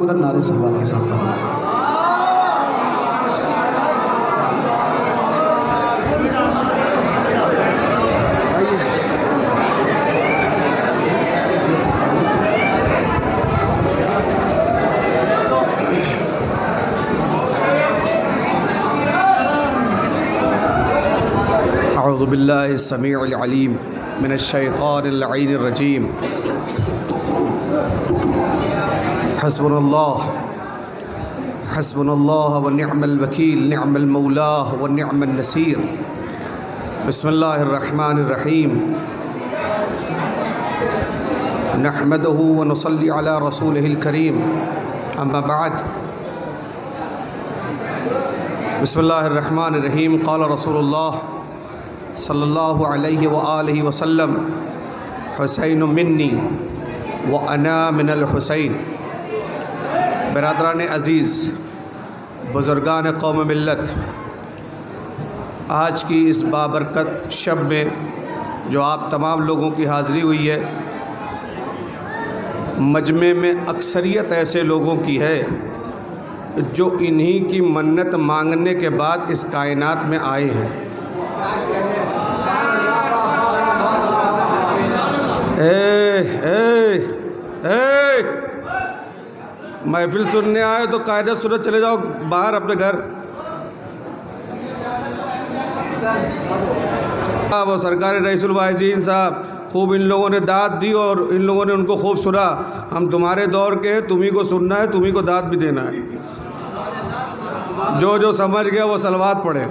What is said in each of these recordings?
بلند نعرے صلوات کے ساتھ فرمائیں۔ اعوذ باللہ السمیع العلیم من الشیطان اللعین الرجیم۔ حسبنا اللہ ونعم الوکیل، نعم المولا ونعم النصیر۔ بسم اللہ الرحمن الرحیم۔ نحمدہ ونصلی علی رسولہ الکریم، اما بعد۔ بسم اللہ الرحمن الرحیم۔ قال رسول اللہ صلی اللہ علیہ وآلہ وسلم، حسین منی وانا من الحسین۔ برادران عزیز، بزرگان قوم ملت، آج کی اس بابرکت شب میں جو آپ تمام لوگوں کی حاضری ہوئی ہے، مجمع میں اکثریت ایسے لوگوں کی ہے جو انہی کی منت مانگنے کے بعد اس کائنات میں آئے ہیں۔ محفل سننے آئے تو قاعدہ سنت چلے جاؤ باہر اپنے گھر۔ وہ سرکار رئیس الواعظین صاحب، خوب ان لوگوں نے داد دی اور ان لوگوں نے ان کو خوب سنا۔ ہم تمہارے دور کے ہیں، تمہیں کو سننا ہے، تمہیں کو داد بھی دینا ہے۔ جو سمجھ گیا وہ صلوات پڑھے۔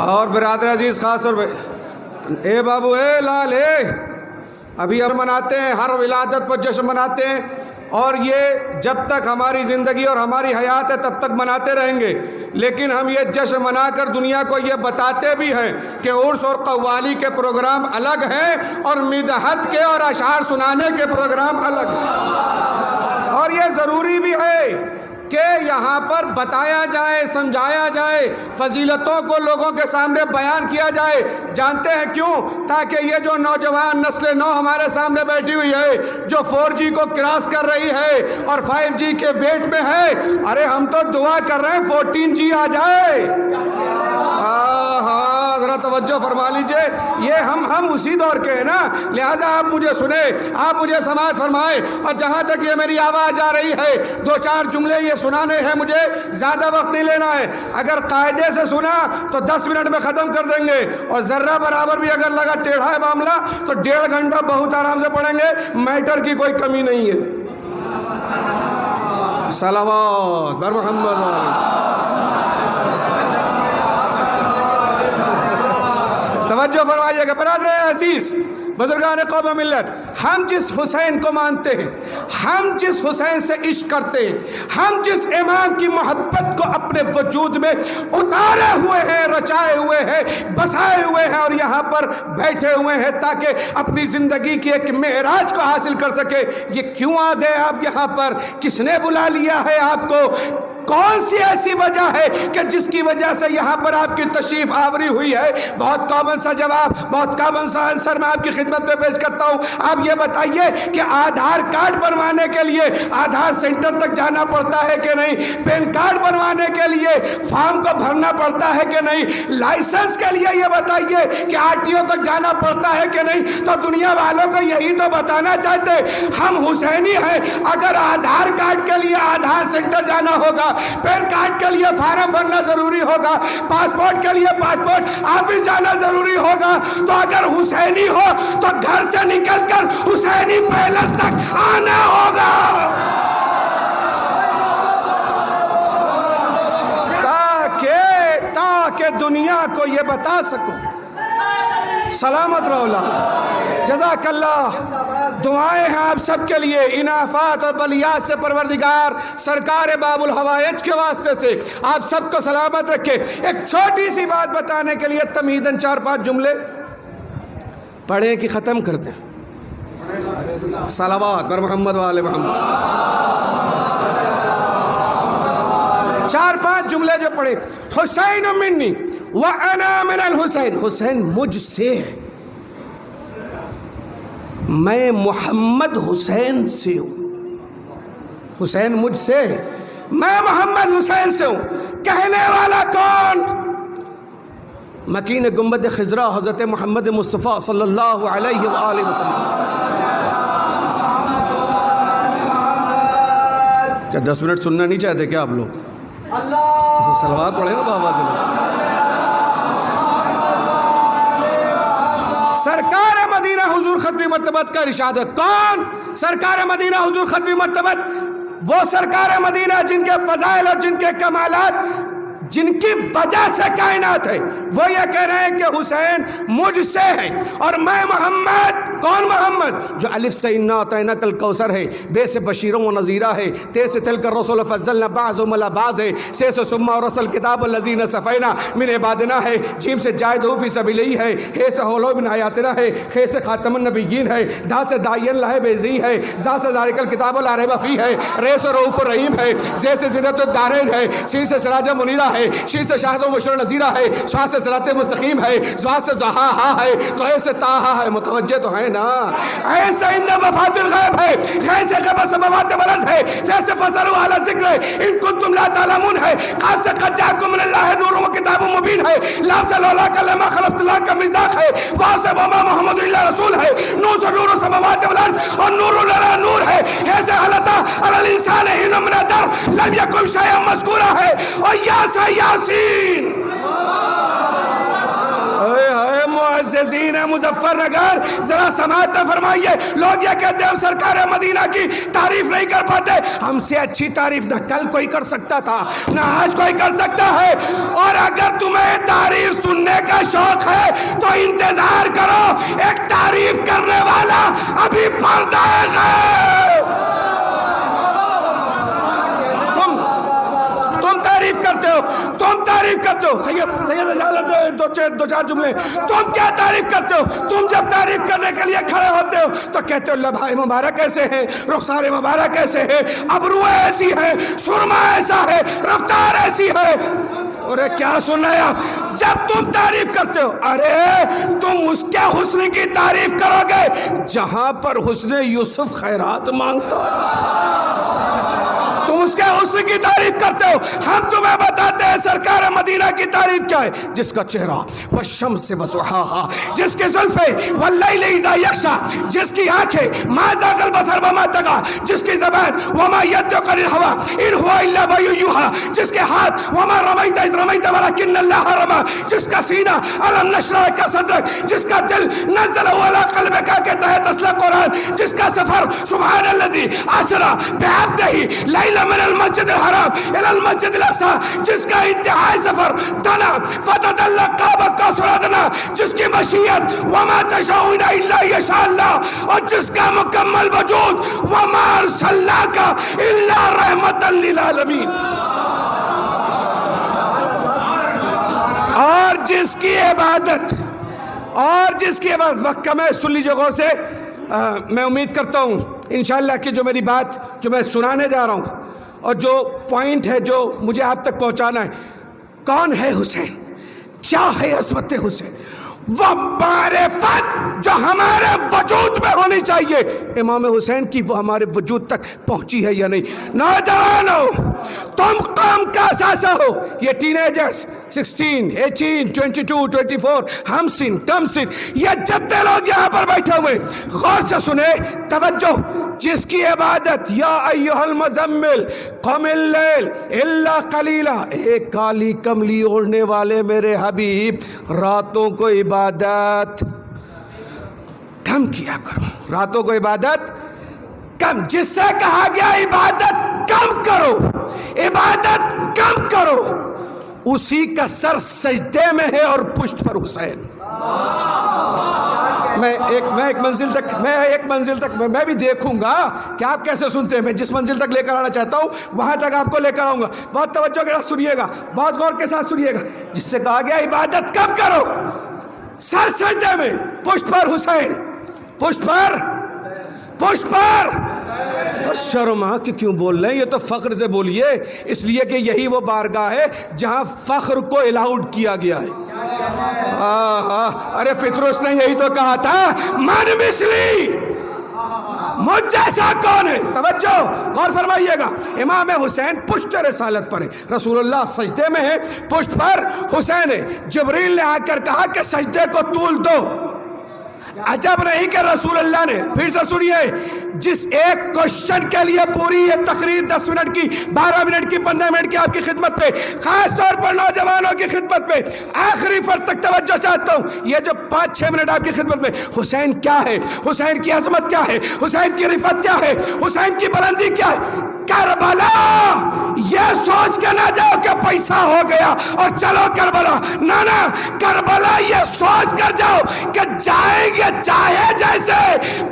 اور برادر عزیز، خاص طور پہ اے بابو، اے لال، ابھی ہم مناتے ہیں، ہر ولادت پر جشن مناتے ہیں، اور یہ جب تک ہماری زندگی اور ہماری حیات ہے تب تک مناتے رہیں گے۔ لیکن ہم یہ جشن منا کر دنیا کو یہ بتاتے بھی ہیں کہ عرس اور قوالی کے پروگرام الگ ہیں اور مدحت کے اور اشعار سنانے کے پروگرام الگ ہیں۔ اور یہ ضروری بھی ہے کہ یہاں پر بتایا جائے، سمجھایا جائے، فضیلتوں کو لوگوں کے سامنے بیان کیا جائے۔ جانتے ہیں کیوں؟ تاکہ یہ جو نوجوان نسل نو ہمارے سامنے بیٹھی ہوئی ہے، جو 4G کو کراس کر رہی ہے اور 5G کے ویٹ میں ہے، ارے ہم تو دعا کر رہے ہیں 14G آ جائے۔ ذرا توجہ فرما لیجئے، یہ ہم اسی دور کے ہیں نا، لہٰذا آپ مجھے سنیں، آپ مجھے سماعت فرمائیں، اور جہاں تک یہ میری آواز آ رہی ہے، 2-4 جملے یہ سنانے ہیں، مجھے زیادہ وقت نہیں لینا ہے۔ اگر قاعدے سے سنا تو 10 منٹ میں ختم کر دیں گے، اور ذرہ برابر بھی اگر لگا ٹیڑھا ہے معاملہ تو 1.5 گھنٹہ بہت آرام سے پڑھیں گے، میٹر کی کوئی کمی نہیں ہے۔ صلوات بر محمد۔ توجہ فرمائیے گا برادران عزیز، بزرگان قوم ملت، ہم جس حسین کو مانتے ہیں، ہم جس حسین سے عشق کرتے ہیں، ہم جس امام کی محبت کو اپنے وجود میں اتارے ہوئے ہیں، رچائے ہوئے ہیں، بسائے ہوئے ہیں، اور یہاں پر بیٹھے ہوئے ہیں تاکہ اپنی زندگی کی ایک معراج کو حاصل کر سکے، یہ کیوں آ گئے آپ یہاں پر؟ کس نے بلا لیا ہے آپ کو؟ کون سی ایسی وجہ ہے کہ جس کی وجہ سے یہاں پر آپ کی تشریف آوری ہوئی ہے؟ بہت کامن سا جواب، بہت کامن سا آنسر میں آپ کی خدمت میں پیش کرتا ہوں۔ آپ یہ بتائیے کہ آدھار کارڈ بنوانے کے لیے آدھار سینٹر تک جانا پڑتا ہے کہ نہیں؟ پین کارڈ بنوانے کے لیے فارم کو بھرنا پڑتا ہے کہ نہیں؟ لائسنس کے لیے یہ بتائیے کہ RTO تک جانا پڑتا ہے کہ نہیں؟ تو دنیا والوں کو یہی تو بتانا چاہتے ہم حسینی ہیں۔ اگر آدھار کارڈ کے لیے آدھار سینٹر جانا ہوگا، پین کارڈ کے لیے فارم بھرنا ضروری ہوگا، پاسپورٹ کے لیے پاسپورٹ آفس جانا ضروری ہوگا، تو اگر حسینی ہو تو گھر سے نکل کر حسینی پیلس تک آنا ہوگا، تاکہ دنیا کو یہ بتا سکوں۔ سلامت رولا، جزاک اللہ۔ دعائیں ہیں آپ سب کے لیے، انعافات اور بلیات سے پروردگار سرکار باب الحوائج کے واسطے سے آپ سب کو سلامت رکھے۔ ایک چھوٹی سی بات بتانے کے لیے تمہیداً 4-5 جملے پڑھیں کہ ختم کر دیں۔ صلوات بر محمد و آل محمد۔ 4-5 جملے جو پڑھے، حسین منی وانا من الحسین، حسین مجھ سے ہے، میں محمد حسین سے ہوں. حسین مجھ سے، میں محمد حسین سے ہوں. کہنے والا کون؟ مکین گنبد خضرا حضرت محمد مصطفیٰ صلی اللہ علیہ وآلہ وسلم. کیا 10 منٹ سننا نہیں چاہتے کیا آپ لوگ؟ صلوات پڑھے نا بابا جی. سرکار مدینہ حضور ختمی مرتبت کا ارشاد ہے. کون سرکار مدینہ حضور ختمی مرتبت؟ وہ سرکار مدینہ جن کے فضائل اور جن کے کمالات جن کی وجہ سے کائنات ہے، وہ یہ کہہ رہے ہیں کہ حسین مجھ سے ہے اور میں محمد. کون محمد؟ جو الف سے انا اعطیناک الکوثر ہے، بے سے بشیر و نذیرہ ہے، تے سے تلک الرسل فضلنا بعضهم علی بعض ہے، سے ثم ورسل کتاب الذین صفینا من عبادنا ہے، جیم سے جاہدوا فی سبیلہ ہے، ہے سے حولوا من آیاتنا ہے، خے سے خاتم النبیین ہے، دا سے داعی اللہ بیزی ہے، زا سے ذالک الکتاب لا ریب فیہ ہے، رے سے رؤوف الرحیم ہے، زے سے زینت الدارین ہے، سین سے سراج منیرہ ہے، شین سے شاہد و بشیر نذیرہ ہے، سوا سے صراط مستقیم ہے، زوا سے زہا ہے، تو ایسے تاہا ہے. متوجہ تو ہے نا؟ ایسے اندہ مفاد الغیب ہے، غیث قبس موات ولز ہے، فیسے فضلوا علی ذکر ہے، ان کنتم لا تعلمون ہے، قاس سے قد جاکم من اللہ نور و کتاب مبین ہے، لام سے لولا کا لما خلفت اللہ کا مزداق ہے، وہاں سے وما محمد اللہ رسول ہے، نور سے نور سماوات ولز اور نور لنا نور ہے. ایسے حلتا علی الانسان حین من در لم یکم شیئا مذکورہ ہے. اور یاسین معززین مظفر نگر ذرا سماعت فرمائیے. لوگ یہ کہتے ہیں ہم سرکار مدینہ کی تعریف نہیں کر پاتے. ہم سے اچھی تعریف نہ کل کوئی کر سکتا تھا نہ آج کوئی کر سکتا ہے. اور اگر تمہیں تعریف سننے کا شوق ہے تو انتظار کرو، ایک تعریف کرنے والا ابھی پردہ غیب. تم تعریف کرتے ہو، تم تعریف کرتے ہو. سید دو چار جملے. تم کیا تعریف کرتے ہو؟ تم جب تعریف کرنے کے لیے کھڑے ہوتے ہو تو کہتے ہو لبھائے مبارک ایسے ہیں، رخسار مبارک ایسے ہیں، ابرو ایسی ہے، سرما ایسا ہے، رفتار ایسی ہے. ارے کیا سنایا؟ جب تم تعریف کرتے ہو، ارے تم اس کے حسن کی تعریف کرو گے جہاں پر حسن یوسف خیرات مانگتا ہے. تم اس کے حسن کی تعریف کرتے ہو. ہم تمہیں بتاتے ہیں سرکار مدینہ کی تعریف کیا ہے. جس کا چہرہ والشمس وضحاها، جس کے زلفیں واللیل اذا یغشا، جس کی آنکھیں ما زاغ البصر وما طغى، جس کی زبان وما ينطق عن الهوى ان هو الا وحی یوحى، جس کے ہاتھ وما رمیت اذ رمیت ولکن اللہ رمی، جس کا سینہ الم نشرح لک صدرک، جس کا دل نزل علی قلبک کے تحت اصل قرآن، جس کا سفر سبحان الذی اسری بعبدہ لیلا من المسجد الحرام الى المسجد الاقصى، جس کا انتہائی سفر دنا فتدل قاب قصر ادنا، جس کی مشیت وما تشاؤون الا یشاء اللہ، اور جس کا مکمل وجود وما ارسلناک الا رحمتا للعالمین. اور جس کی عبادت وقت کم ہے، سن لیجیے غور سے. میں امید کرتا ہوں انشاءاللہ کہ جو میری بات جو میں سنانے جا رہا ہوں اور جو پوائنٹ ہے جو مجھے آپ تک پہنچانا ہے، کون ہے حسین، کیا ہے عظمت حسین، وہ معرفت جو ہمارے وجود میں ہونی چاہیے امام حسین کی، وہ ہمارے وجود تک پہنچی ہے یا نہیں. نوجوانوں، تم قوم کا اثاثہ ہو. یہ ٹین ایجرز 16, 18, 22, 24، ہم سن کم سن، یہ جتنے لوگ یہاں پر بیٹھے ہوئے غور سے سنیں، توجہ. جس کی عبادت یا ایھا المزمل قم اللیل الا قلیلا، ایک کالی کملی اوڑھنے والے میرے حبیب راتوں کو عبادت کم کیا کرو، راتوں کو عبادت کم. جس سے کہا گیا عبادت کم کرو، عبادت کم کرو، اسی کا سر سجدے میں ہے اور پشت پر حسین. میں ایک منزل تک میں بھی دیکھوں گا کہ آپ کیسے سنتے ہیں. میں جس منزل تک لے کر آنا چاہتا ہوں وہاں تک آپ کو لے کر آؤں گا. بہت توجہ کے ساتھ سنیے گا، بہت غور کے ساتھ سنیے گا. جس سے کہا گیا عبادت کب کرو، سر سجدے میں، پشت پر حسین، پشت پر. شرم کہ کیوں بول رہے ہیں؟ یہ تو فخر سے بولیے، اس لیے کہ یہی وہ بارگاہ ہے جہاں فخر کو الاؤڈ کیا گیا ہے. ارے فطرس نے یہی تو کہا تھا من مثلی جیسا کون ہے؟ توجہ غور فرمائیے گا، امام حسین پشت رسالت پر ہے، رسول اللہ سجدے میں ہے، پشت پر حسین ہے، جبریل نے آ کر کہا کہ سجدے کو طول دو، عجب نہیں کہ رسول اللہ نے، پھر سے سنیے، جس ایک کوشچن کے لیے پوری یہ تقریر 10 منٹ کی، 12 منٹ کی، 15 منٹ کی آپ کی خدمت پہ، خاص طور پر نوجوانوں کی خدمت پہ آخری فرد تک توجہ چاہتا ہوں، یہ جو 5-6 منٹ آپ کی خدمت میں، حسین کیا ہے، حسین کی عظمت کیا ہے، حسین کی رفعت کیا ہے، حسین کی بلندی کیا ہے؟ کربلا، یہ سوچ کے نہ جاؤ کہ پیسہ ہو گیا اور چلو کربلا، نہ کربلا یہ سوچ کر جاؤ کہ جائیں گے چاہے جیسے،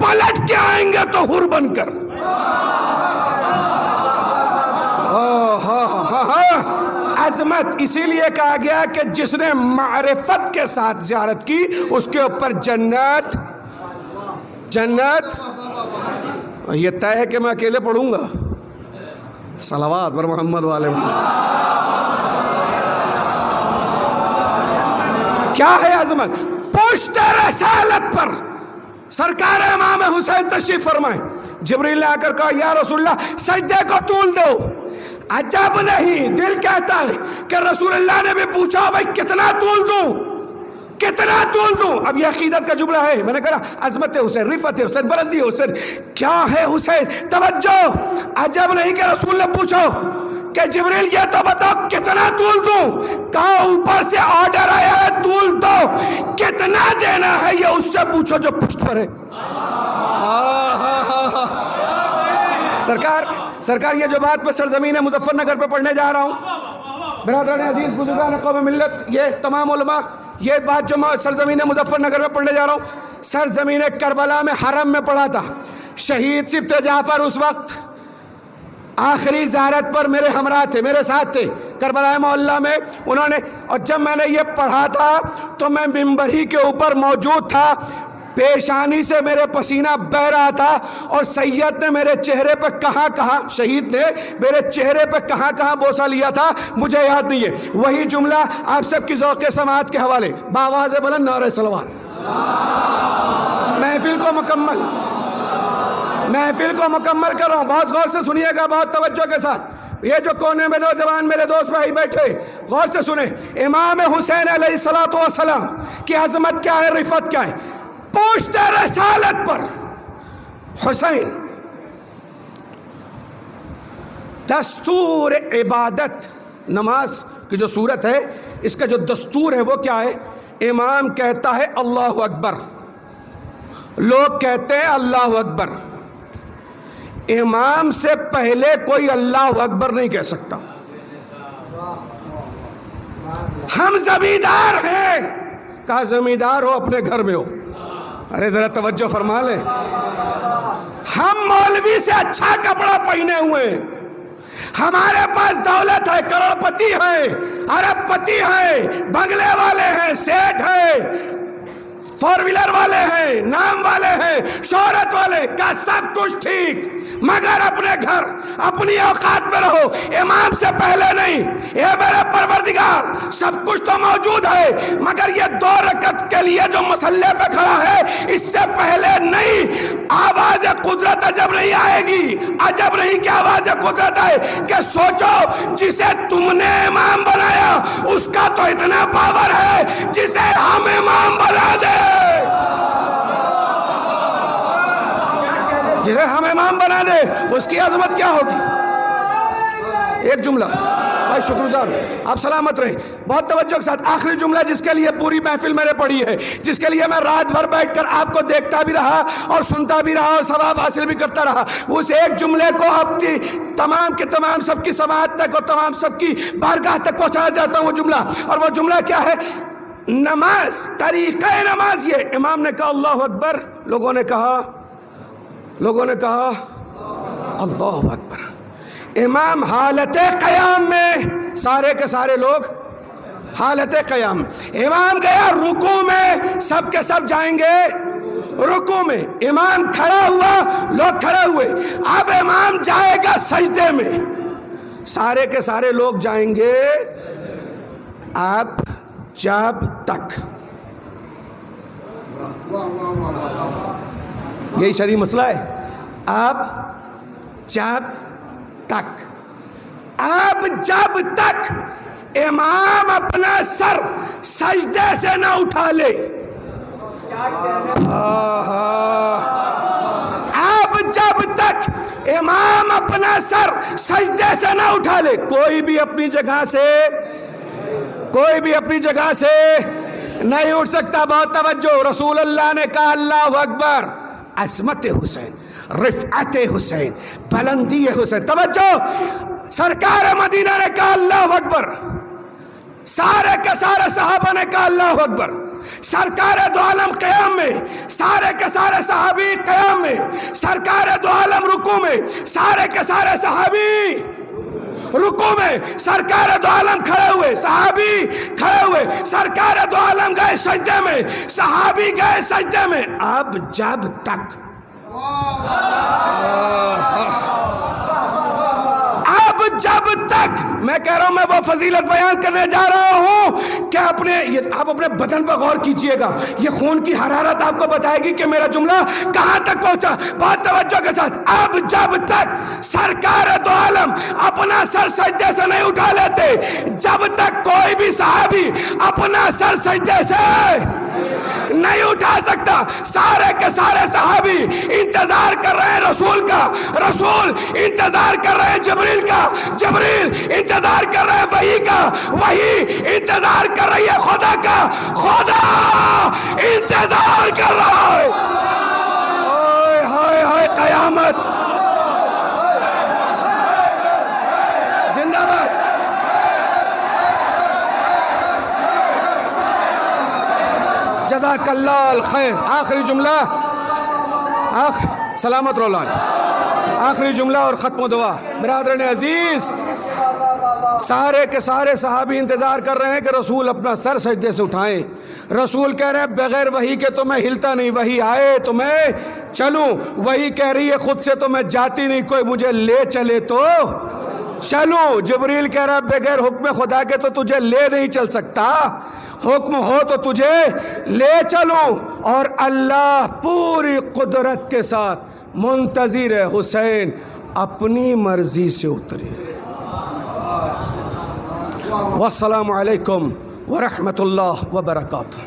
پلٹ کے آئیں گے تو حور بن کر۔ عظمت اسی لیے کہا گیا کہ جس نے معرفت کے ساتھ زیارت کی اس کے اوپر جنت، یہ طے ہے کہ میں اکیلے پڑھوں گا، صلوات پر محمد والے کیا ہے عظمت؟ پشت رسالت پر سرکار امام حسین تشریف فرمائیں، جبریل نے آ کر کہا یا رسول اللہ سجدے کو طول دو، عجب نہیں، دل کہتا ہے کہ رسول اللہ نے بھی پوچھا بھائی کتنا طول دوں، کتنا طول دوں؟ اب یہ عقیدت کا جملہ ہے، میں نے کہا عظمت حسین، رفعت حسین، بلندی حسین، کیا ہے حسین؟ توجہ، عجب نہیں کہ رسول نے پوچھو کہ جبریل یہ تو بتاؤ کتنا طول دوں، کہاں اوپر سے آرڈر آیا ہے طول دو، کتنا دینا ہے یہ اس سے پوچھو جو پشت پر ہے۔ سرکار یہ جو بات میں سرزمین مظفر نگر پہ پڑھنے جا رہا ہوں، برادران عزیز، بزرگان قوم ملت، یہ تمام علماء، یہ بات جو میں سرزمین مظفر نگر میں پڑھنے جا رہا ہوں، سرزمین کربلا میں حرم میں پڑھا تھا، شہید سبط جعفر اس وقت آخری زیارت پر میرے ہمراہ تھے، میرے ساتھ تھے کربلا محلہ میں، انہوں نے، اور جب میں نے یہ پڑھا تھا تو میں ممبری کے اوپر موجود تھا، پیشانی سے میرے پسینہ بہہ رہا تھا، اور سید نے میرے چہرے پہ کہاں شہید نے میرے چہرے پہ کہاں بوسہ لیا تھا مجھے یاد نہیں ہے، وہی جملہ آپ سب کی ذوق سماعت کے حوالے، بآواز بلند نعرہ صلوات، محفل کو مکمل کر رہا ہوں، بہت غور سے سنیے گا، بہت توجہ کے ساتھ، یہ جو کونے میں نوجوان میرے دوست بھائی بیٹھے غور سے سنیں، امام حسین علیہ السلام کی عظمت کیا ہے، رفعت کیا ہے؟ پشت رسالت پر حسین، دستور عبادت، نماز کی جو صورت ہے اس کا جو دستور ہے وہ کیا ہے؟ امام کہتا ہے اللہ اکبر، لوگ کہتے ہیں اللہ اکبر، امام سے پہلے کوئی اللہ اکبر نہیں کہہ سکتا، ہم زمیندار ہیں، کہا زمیندار ہو اپنے گھر میں ہو، ارے ذرا توجہ فرما لیں، ہم مولوی سے اچھا کپڑا پہنے ہوئے، ہمارے پاس دولت ہے، کروڑ پتی ہے، ارب پتی ہے، بنگلے والے ہیں، سیٹ ہیں، 4 ویلر والے ہیں، نام والے ہیں، شہرت والے، کا سب کچھ ٹھیک، مگر اپنے گھر اپنی اوقات میں رہو، امام سے پہلے نہیں، اے میرے پروردگار سب کچھ تو موجود ہے مگر یہ 2 رکعت کے لیے جو مسلح پہ کھڑا ہے اس سے پہلے نہیں، آواز قدرت عجب نہیں آئے گی، عجب نہیں کہ آواز قدرت آئے، کہ سوچو جسے تم نے امام بنایا اس کا تو اتنا پاور ہے جسے ہم امام بنا دے، جسے ہم امام بنا دے اس کی عظمت کیا ہوگی؟ ایک جملہ، بھائی شکر گزار آپ سلامت رہیں، بہت توجہ کے ساتھ، آخری جملہ جس کے لیے پوری محفل میں نے پڑھی ہے، جس کے لیے میں رات بھر بیٹھ کر آپ کو دیکھتا بھی رہا اور سنتا بھی رہا اور ثواب حاصل بھی کرتا رہا، اس ایک جملے کو آپ کی تمام کے تمام سب کی سماعت تک اور تمام سب کی بارگاہ تک پہنچانا چاہتا ہوں، وہ جملہ، اور وہ جملہ کیا ہے؟ نماز، طریقہ نماز یہ، امام نے کہا اللہ اکبر، لوگوں نے کہا اللہ اکبر، امام حالت قیام میں، سارے کے سارے لوگ حالت قیام میں، امام گیا رکوع میں، سب کے سب جائیں گے رکوع میں، امام کھڑا ہوا، لوگ کھڑے ہوئے، اب امام جائے گا سجدے میں، سارے کے سارے لوگ جائیں گے، اب جب تک، یہی شرعی مسئلہ ہے، اب جب تک امام اپنا سر سجدے سے نہ اٹھا لے، اب جب تک امام اپنا سر سجدے سے نہ اٹھا لے، کوئی بھی اپنی جگہ سے نہیں اٹھ سکتا۔ بہت توجہ، رسول اللہ نے کہا اللہ اکبر، عظمت حسین، رفعت حسین، بلندی حسین۔ توجہ، سرکار مدینہ نے کہا اللہ اکبر، سارے کے سارے صحابہ نے کہا اللہ اکبر، سرکار دو عالم قیام میں، سارے کے سارے صحابی قیام میں، سرکار دو عالم رکوع میں، سارے کے سارے صحابی رکوع میں، سرکار دو عالم کھڑے ہوئے، صحابی کھڑے ہوئے، سرکار دو عالم گئے سجدے میں، صحابی گئے سجدے میں۔ اب جب تک میں کہہ رہا ہوں، میں وہ فضیلت بیان کرنے جا رہا ہوں کہ آپ اپنے بدن پر غور کیجئے گا، یہ خون کی حرارت آپ کو بتائے گی کہ میرا جملہ کہاں تک پہنچا۔ بہت توجہ کے ساتھ، اب جب تک سرکار دو عالم اپنا سر سجدے سے نہیں اٹھا لیتے، جب تک کوئی بھی صحابی اپنا سر سجدے سے نہیں اٹھا سکتا۔ سارے کے سارے صحابی انتظار کر رہے ہیں رسول کا، رسول انتظار کر رہے ہیں جبریل کا، جبریل انتظار کر رہے ہیں وحی کا، وحی انتظار کر رہی ہے خدا کا، خدا انتظار کر رہا ہے۔ ہائے ہائے قیامت، زندہ باد۔ جزاک اللہ الخیر۔ آخری جملہ، سلامت رولان، آخری جملہ اور ختم و دعا۔ برادران عزیز، سارے کے سارے صحابی انتظار کر رہے ہیں کہ رسول اپنا سر سجدے سے اٹھائیں۔ رسول کہہ رہے ہیں بغیر وحی کے تو میں ہلتا نہیں، وحی آئے تو میں چلوں۔ وحی کہہ رہی ہے خود سے تو میں جاتی نہیں، کوئی مجھے لے چلے تو چلوں۔ جبریل کہہ رہا ہے بغیر حکم خدا کے تو تجھے لے نہیں چل سکتا، حکم ہو تو تجھے لے چلوں۔ اور اللہ پوری قدرت کے ساتھ منتظر ہے حسین اپنی مرضی سے اترے۔ والسلام علیکم ورحمۃ اللہ وبرکاتہ۔